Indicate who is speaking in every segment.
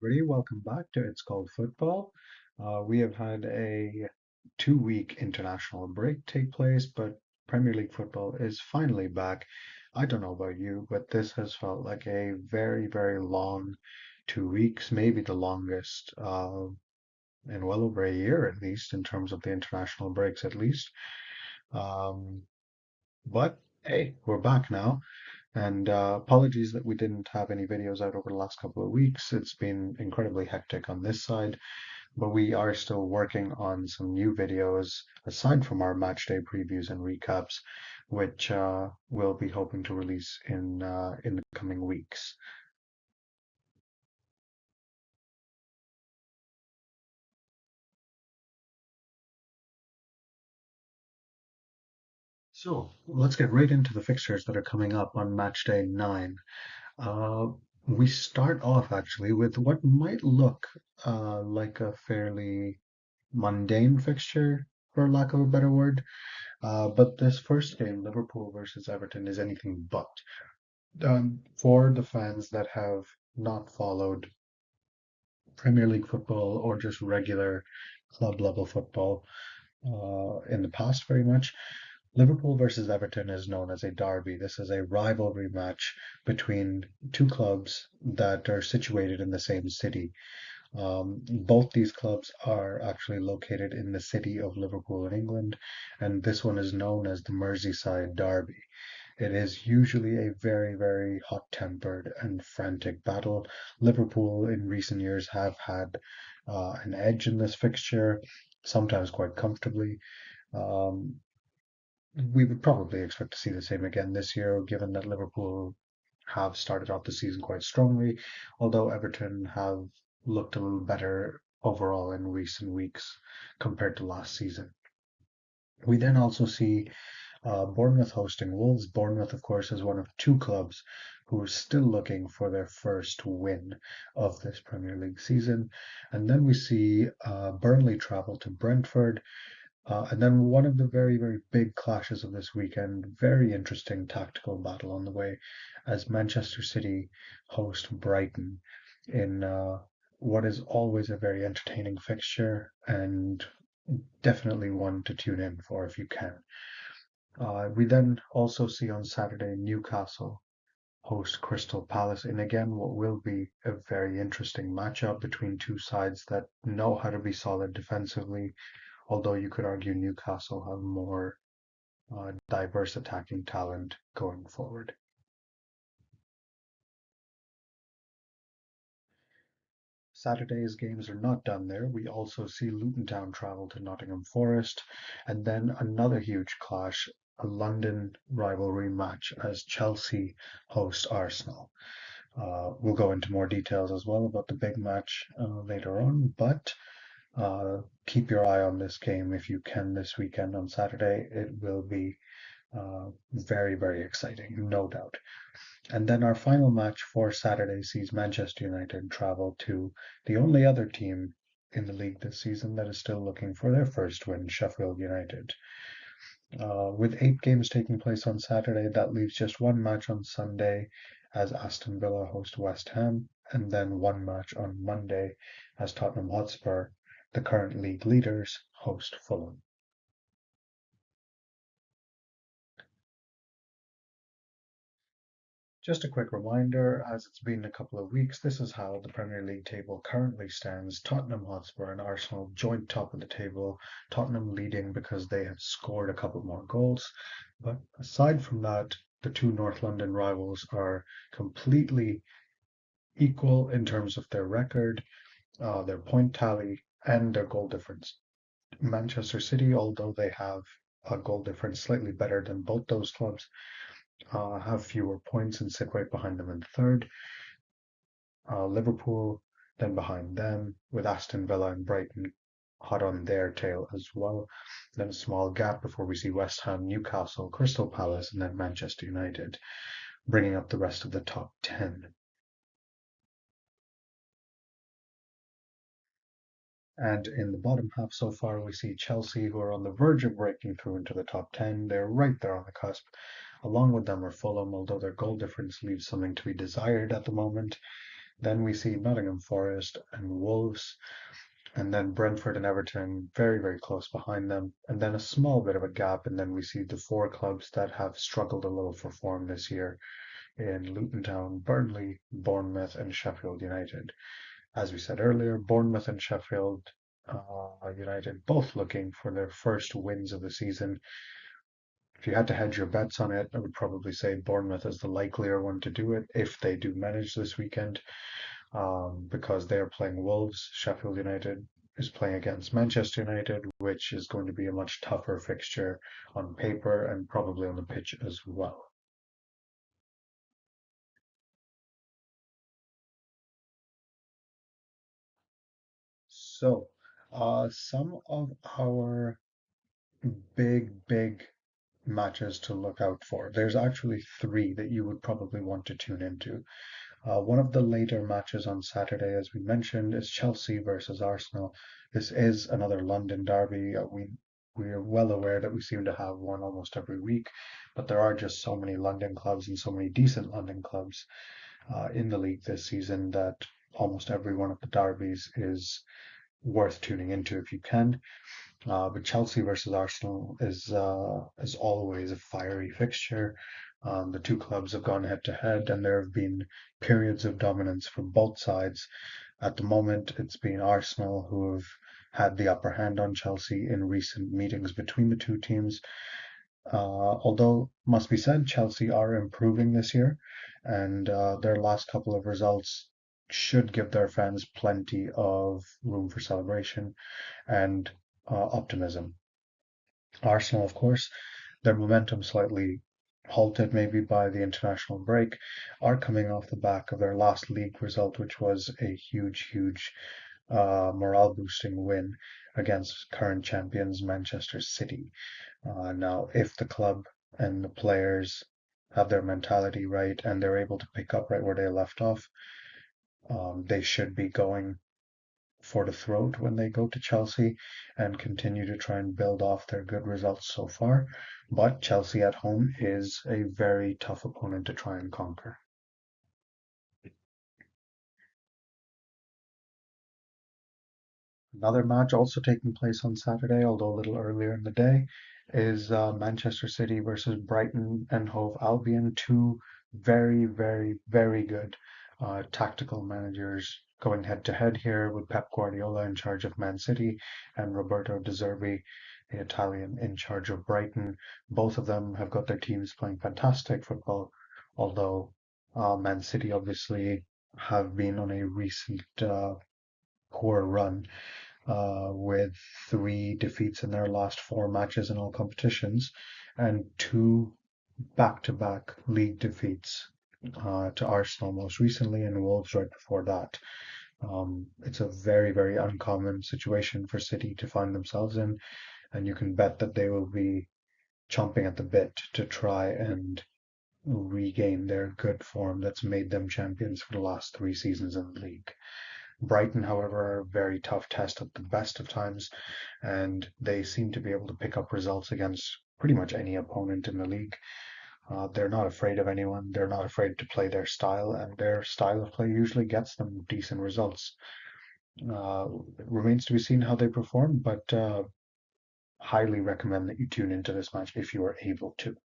Speaker 1: everybody. Welcome back to It's Called Football. We have had a 2 week international break take place, but Premier League football is finally back. I don't know about you, but this has felt like a very, very long 2 weeks, maybe the longest in well over a year at least, in terms of the international breaks at least. Um, but hey, we're back now. And apologies that we didn't have any videos out over the last couple of weeks. It's been incredibly hectic on this side, but we are still working on some new videos aside from our match day previews and recaps, which we'll be hoping to release in the coming weeks. So let's get right into the fixtures that are coming up on match day 9. Uh, we start off actually with what might look like a fairly mundane fixture, for lack of a better word. But this first game, Liverpool versus Everton, is anything but. For the fans that have not followed Premier League football or just regular club level football in the past very much, Liverpool versus Everton is known as a derby. This is a rivalry match between two clubs that are situated in the same city. Both these clubs are actually located in the city of Liverpool in England, and this one is known as the Merseyside Derby. It is usually a very, very hot-tempered and frantic battle. Liverpool in recent years have had an edge in this fixture, sometimes quite comfortably. Um, we would probably expect to see the same again this year, given that Liverpool have started off the season quite strongly, although Everton have looked a little better overall in recent weeks compared to last season. We then also see Bournemouth hosting Wolves. Bournemouth, of course, is one of two clubs who are still looking for their first win of this Premier League season. And then we see Burnley travel to Brentford. And then one of the very, very big clashes of this weekend, very interesting tactical battle on the way, as Manchester City host Brighton in what is always a very entertaining fixture and definitely one to tune in for if you can. We then also see on Saturday Newcastle host Crystal Palace in again what will be a very interesting matchup between two sides that know how to be solid defensively, although you could argue Newcastle have more diverse attacking talent going forward. Saturday's games are not done there. We also see Luton Town travel to Nottingham Forest, and then another huge clash, a London rivalry match as Chelsea host Arsenal. We'll go into more details as well about the big match later on, but keep your eye on this game if you can this weekend on Saturday. It will be very, very exciting, no doubt. And then our final match for Saturday sees Manchester United travel to the only other team in the league this season that is still looking for their first win, Sheffield United. With 8 games taking place on Saturday, that leaves just one match on Sunday as Aston Villa host West Ham, and then one match on Monday as Tottenham Hotspur, the current league leaders, host Fulham. Just a quick reminder, as it's been a couple of weeks, this is how the Premier League table currently stands. Tottenham Hotspur and Arsenal joint top of the table, Tottenham leading because they have scored a couple more goals. But aside from that, the two North London rivals are completely equal in terms of their record, their point tally, and their goal difference. Manchester City, although they have a goal difference slightly better than both those clubs, have fewer points and sit right behind them in third. Liverpool then behind them, with Aston Villa and Brighton hot on their tail as well. Then a small gap before we see West Ham, Newcastle, Crystal Palace, and then Manchester United, bringing up the rest of the top 10. And in the bottom half so far, we see Chelsea, who are on the verge of breaking through into the top 10. They're right there on the cusp. Along with them are Fulham, although their goal difference leaves something to be desired at the moment. Then we see Nottingham Forest and Wolves, and then Brentford and Everton very, very close behind them, and then a small bit of a gap, and then we see the four clubs that have struggled a little for form this year in Luton Town, Burnley, Bournemouth, and Sheffield United. As we said earlier, Bournemouth and Sheffield United both looking for their first wins of the season. If you had to hedge your bets on it, I would probably say Bournemouth is the likelier one to do it if they do manage this weekend, because they are playing Wolves. Sheffield United is playing against Manchester United, which is going to be a much tougher fixture on paper and probably on the pitch as well. So, some of our big matches to look out for. There's actually three that you would probably want to tune into. One of the later matches on Saturday, as we mentioned, is Chelsea versus Arsenal. This is another London derby. We are well aware that we seem to have one almost every week, but there are just so many London clubs and so many decent London clubs in the league this season that almost every one of the derbies is worth tuning into if you can. But Chelsea versus Arsenal is always a fiery fixture. The two clubs have gone head to head, and there have been periods of dominance for both sides. At the moment, it's been Arsenal who have had the upper hand on Chelsea in recent meetings between the two teams. Although, must be said, Chelsea are improving this year, and their last couple of results should give their fans plenty of room for celebration and optimism. Arsenal, of course, their momentum slightly halted maybe by the international break, are coming off the back of their last league result, which was a huge morale boosting win against current champions Manchester City. Now, if the club and the players have their mentality right and they're able to pick up right where they left off, they should be going for the throat when they go to Chelsea and continue to try and build off their good results so far. But Chelsea at home is a very tough opponent to try and conquer. Another match also taking place on Saturday, although a little earlier in the day, is Manchester City versus Brighton and Hove Albion. Two very good tactical managers going head to head here with Pep Guardiola in charge of Man City and Roberto De Zerbi, the Italian, in charge of Brighton. Both of them have got their teams playing fantastic football, although Man City obviously have been on a recent poor run with three defeats in their last four matches in all competitions and two back-to-back league defeats to Arsenal most recently and Wolves right before that. It's a very uncommon situation for City to find themselves in, and you can bet that they will be chomping at the bit to try and regain their good form that's made them champions for the last three seasons in the league. Brighton, however, are a very tough test at the best of times, and they seem to be able to pick up results against pretty much any opponent in the league. They're not afraid of anyone. They're not afraid to play their style, and their style of play usually gets them decent results. It remains to be seen how they perform, but highly recommend that you tune into this match if you are able to.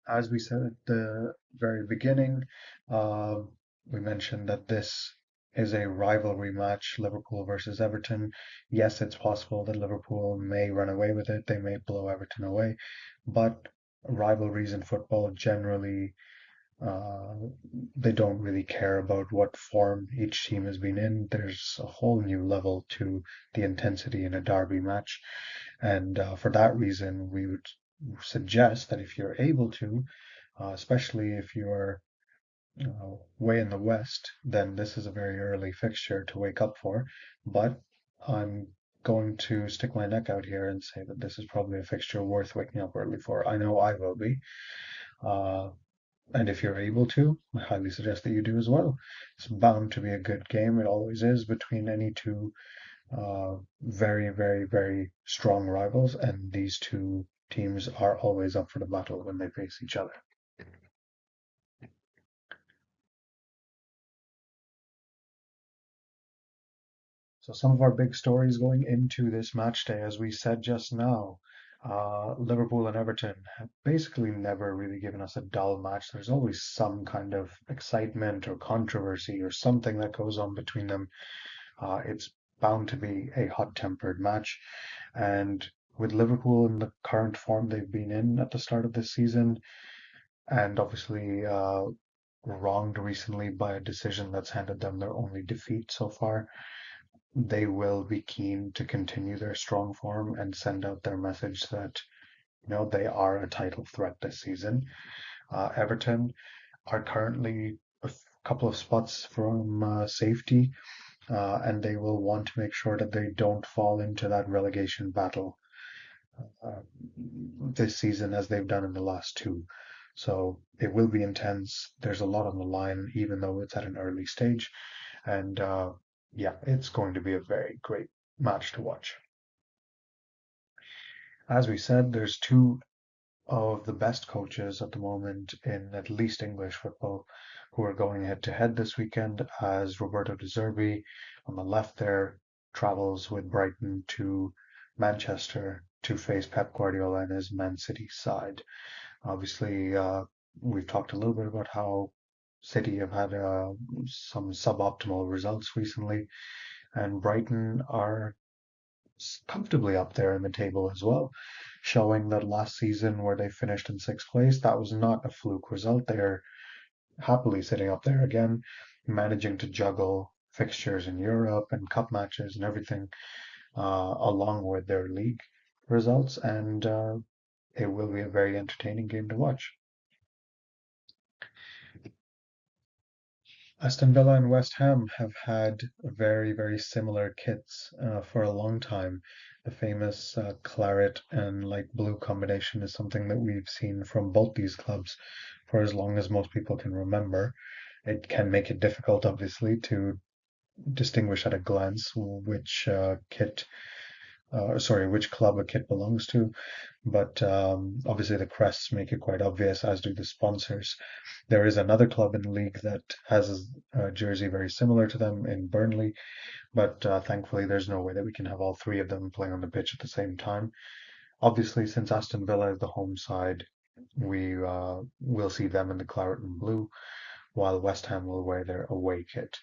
Speaker 1: As we said at the very beginning, uh, we mentioned that this is a rivalry match, Liverpool versus Everton. Yes, it's possible that Liverpool may run away with it, they may blow Everton away, but rivalries in football generally uh, they don't really care about what form each team has been in. There's a whole new level to the intensity in a derby match, and for that reason, we would suggest that if you're able to, especially if you're way in the west, then this is a very early fixture to wake up for. But I'm going to stick my neck out here and say that this is probably a fixture worth waking up early for. I know I will be. Uh, and if you're able to, I highly suggest that you do as well. It's bound to be a good game. It always is between any two very strong rivals, and these two teams are always up for the battle when they face each other. So some of our big stories going into this match day, as we said just now, Liverpool and Everton have basically never really given us a dull match. There's always some kind of excitement or controversy or something that goes on between them. It's bound to be a hot-tempered match. And with Liverpool in the current form they've been in at the start of this season, and obviously wronged recently by a decision that's handed them their only defeat so far, they will be keen to continue their strong form and send out their message that they are a title threat this season. Everton are currently a couple of spots from safety, and they will want to make sure that they don't fall into that relegation battle uh, this season as they've done in the last two. So it will be intense. There's a lot on the line, even though it's at an early stage. And yeah, it's going to be a very great match to watch. As we said, there's two of the best coaches at the moment in at least English football who are going head to head this weekend, as Roberto De Zerbi on the left there travels with Brighton to Manchester to face Pep Guardiola and his Man City side. Obviously, we've talked a little bit about how City have had some suboptimal results recently, and Brighton are comfortably up there in the table as well, showing that last season where they finished in sixth place, that was not a fluke result. They're happily sitting up there again, managing to juggle fixtures in Europe and cup matches and everything, along with their league results, and it will be a very entertaining game to watch. Aston Villa and West Ham have had very, very similar kits for a long time. The famous claret and light blue combination is something that we've seen from both these clubs for as long as most people can remember. It can make it difficult, obviously, to distinguish at a glance which which club a kit belongs to. But obviously, the crests make it quite obvious, as do the sponsors. There is another club in the league that has a jersey very similar to them in Burnley, but thankfully, there's no way that we can have all three of them playing on the pitch at the same time. Obviously, since Aston Villa is the home side, we will see them in the claret and blue, while West Ham will wear their away kit.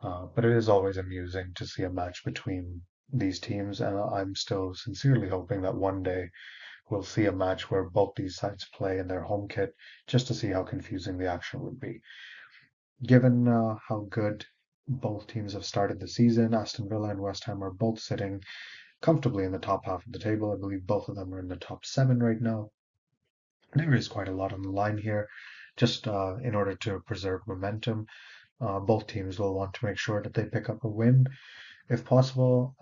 Speaker 1: But it is always amusing to see a match between these teams, and I'm still sincerely hoping that one day we'll see a match where both these sides play in their home kit just to see how confusing the action would be. Given how good both teams have started the season, Aston Villa and West Ham are both sitting comfortably in the top half of the table. I believe both of them are in the top seven right now. There is quite a lot on the line here, just in order to preserve momentum. Both teams will want to make sure that they pick up a win if possible,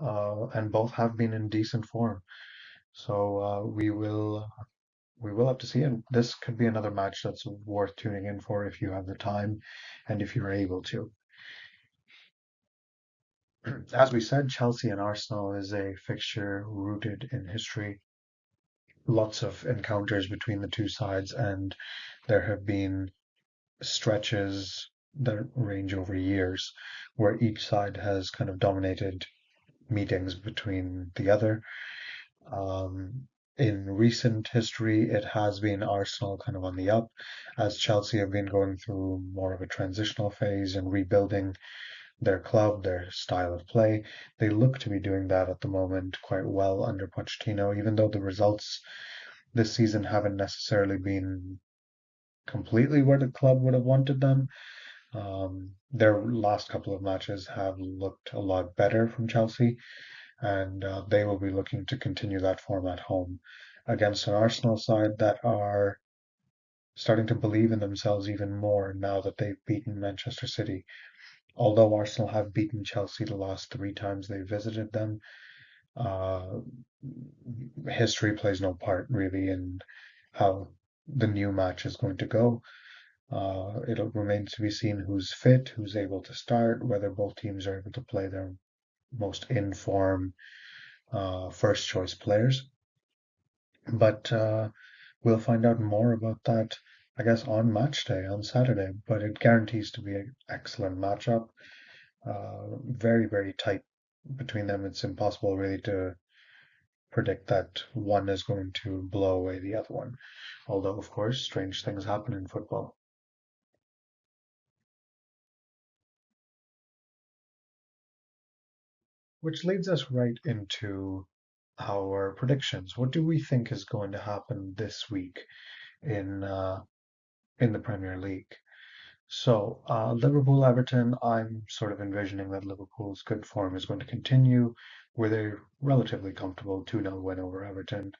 Speaker 1: and both have been in decent form. So we will have to see. And this could be another match that's worth tuning in for if you have the time and if you're able to. As we said, Chelsea and Arsenal is a fixture rooted in history. Lots of encounters between the two sides, and there have been stretches that range over years where each side has kind of dominated meetings between the other. In recent history, it has been Arsenal kind of on the up, as Chelsea have been going through more of a transitional phase and rebuilding their club, their style of play. They look to be doing that at the moment quite well under Pochettino, even though the results this season haven't necessarily been completely where the club would have wanted them. Their last couple of matches have looked a lot better from Chelsea, and they will be looking to continue that form at home against an Arsenal side that are starting to believe in themselves even more now that they've beaten Manchester City. Although Arsenal have beaten Chelsea the last three times they visited them, uh, history plays no part really in how the new match is going to go. It'll remain to be seen who's fit, who's able to start, whether both teams are able to play their most in form first choice players. But we'll find out more about that I guess, on match day on Saturday, but it guarantees to be an excellent matchup. Very, very tight between them. It's impossible really to predict that one is going to blow away the other one. Although, of course, strange things happen in football. Which leads us right into our predictions. What do we think is going to happen this week in uh, in the Premier League? So, Liverpool Everton, I'm sort of envisioning that Liverpool's good form is going to continue with a relatively comfortable 2-0 win over Everton.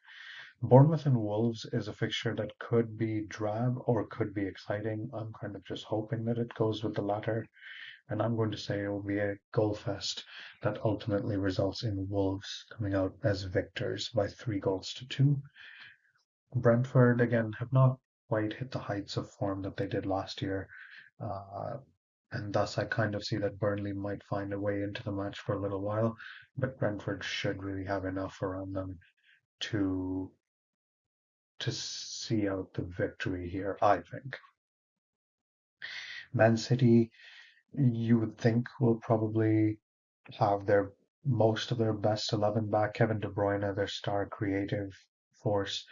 Speaker 1: Bournemouth and Wolves is a fixture that could be drab or could be exciting. I'm kind of just hoping that it goes with the latter, and I'm going to say it will be a goal fest that ultimately results in Wolves coming out as victors by 3 goals to 2. Brentford, again, have not quite hit the heights of form that they did last year. Uh, and thus, I kind of see that Burnley might find a way into the match for a little while, but Brentford should really have enough around them to see out the victory here, I think. Man City, you would think will probably have their most of their best 11 back. Kevin De Bruyne, their star creative force,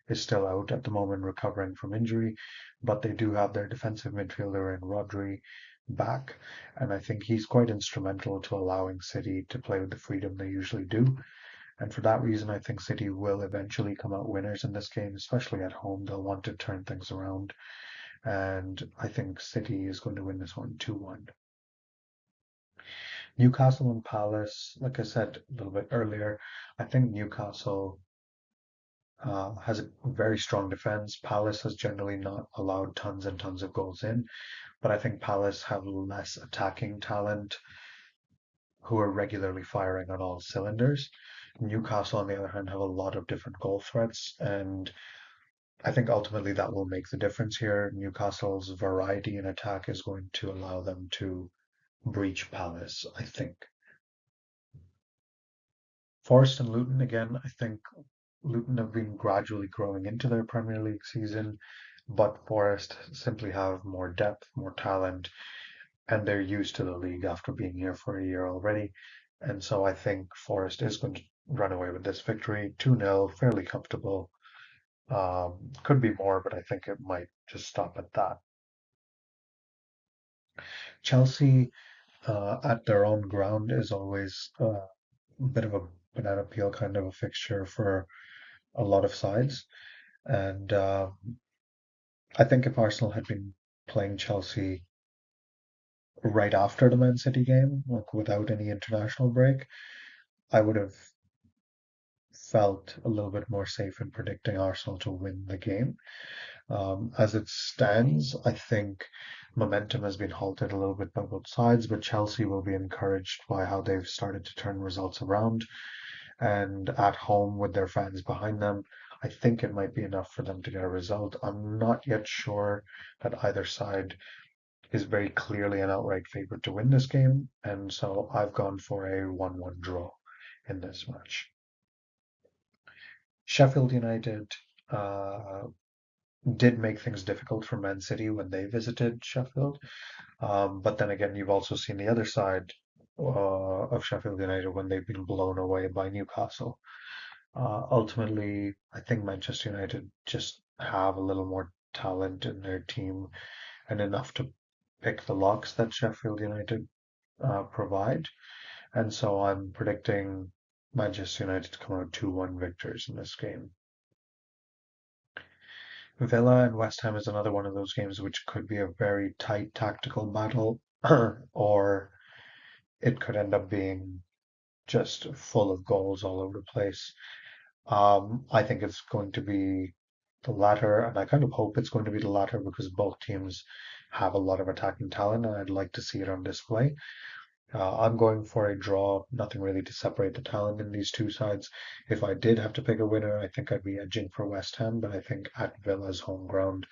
Speaker 1: is still out at the moment recovering from injury, but they do have their defensive midfielder in Rodri back, and I think he's quite instrumental to allowing City to play with the freedom they usually do. And for that reason, I think City will eventually come out winners in this game, especially at home. They'll want to turn things around, and I think City is going to win this one 2-1. Newcastle and Palace, like I said a little bit earlier, I think Newcastle has a very strong defense. Palace has generally not allowed tons and tons of goals in, but I think Palace have less attacking talent who are regularly firing on all cylinders. Newcastle, on the other hand, have a lot of different goal threats, and I think ultimately that will make the difference here. Newcastle's variety in attack is going to allow them to breach Palace, I think. Forest and Luton, again, I think Luton have been gradually growing into their Premier League season, but Forest simply have more depth, more talent, and they're used to the league after being here for a year already. And so I think Forest is going to run away with this victory 2-0, fairly comfortable. Could be more, but I think it might just stop at that. Chelsea at their own ground is always a bit of a banana peel kind of a fixture for a lot of sides. And I think if Arsenal had been playing Chelsea right after the Man City game, like without any international break, I would have felt a little bit more safe in predicting Arsenal to win the game. As it stands, I think momentum has been halted a little bit by both sides, but Chelsea will be encouraged by how they've started to turn results around. And at home with their fans behind them, I think it might be enough for them to get a result. I'm not yet sure that either side is very clearly an outright favorite to win this game, and so I've gone for a 1-1 draw in this match. Sheffield United uh, did make things difficult for Man City when they visited Sheffield, but then again, you've also seen the other side of Sheffield United when they've been blown away by Newcastle. Ultimately, I think Manchester United just have a little more talent in their team and enough to pick the locks that Sheffield United provide. And so I'm predicting Manchester United to come out 2-1 victors in this game. Villa and West Ham is another one of those games which could be a very tight tactical battle, or it could end up being just full of goals all over the place. I think it's going to be the latter, and I kind of hope it's going to be the latter because both teams have a lot of attacking talent, and I'd like to see it on display. I'm going for a draw, nothing really to separate the talent in these two sides. If I did have to pick a winner, I think I'd be edging for West Ham, but I think at Villa's home ground,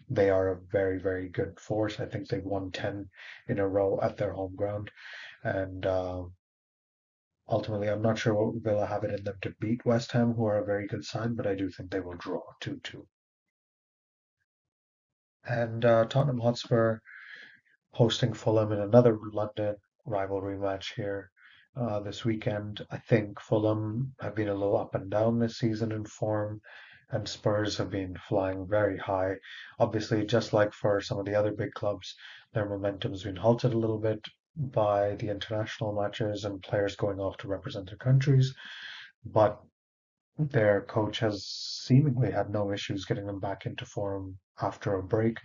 Speaker 1: they are a very, very good force. I think they've won 10 in a row at their home ground. And ultimately, I'm not sure what Villa have it in them to beat West Ham, who are a very good side, but I do think they will draw 2-2. And Tottenham Hotspur hosting Fulham in another London rivalry match here this weekend. I think Fulham have been a little up and down this season in form, and Spurs have been flying very high. Obviously, just like for some of the other big clubs, their momentum's been halted a little bit by the international matches and players going off to represent their countries. But their coach has seemingly had no issues getting them back into form after a break.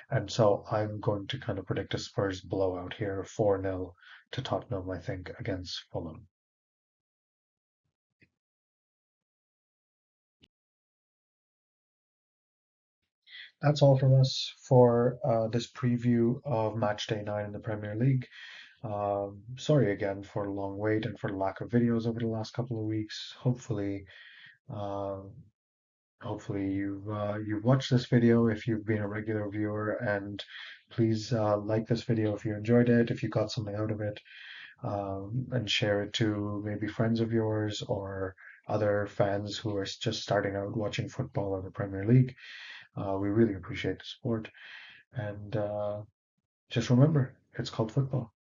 Speaker 1: And so I'm going to kind of predict a Spurs blowout here, 4-0 to Tottenham, I think, against Fulham. That's all from us for this preview of Matchday 9 in the Premier League. Sorry again for the long wait and for the lack of videos over the last couple of weeks. Uh, hopefully you've watched this video if you've been a regular viewer, and please like this video if you enjoyed it, if you got something out of it. And share it to maybe friends of yours or other fans who are just starting out watching football or the Premier League. We really appreciate the support. And just remember, it's called football.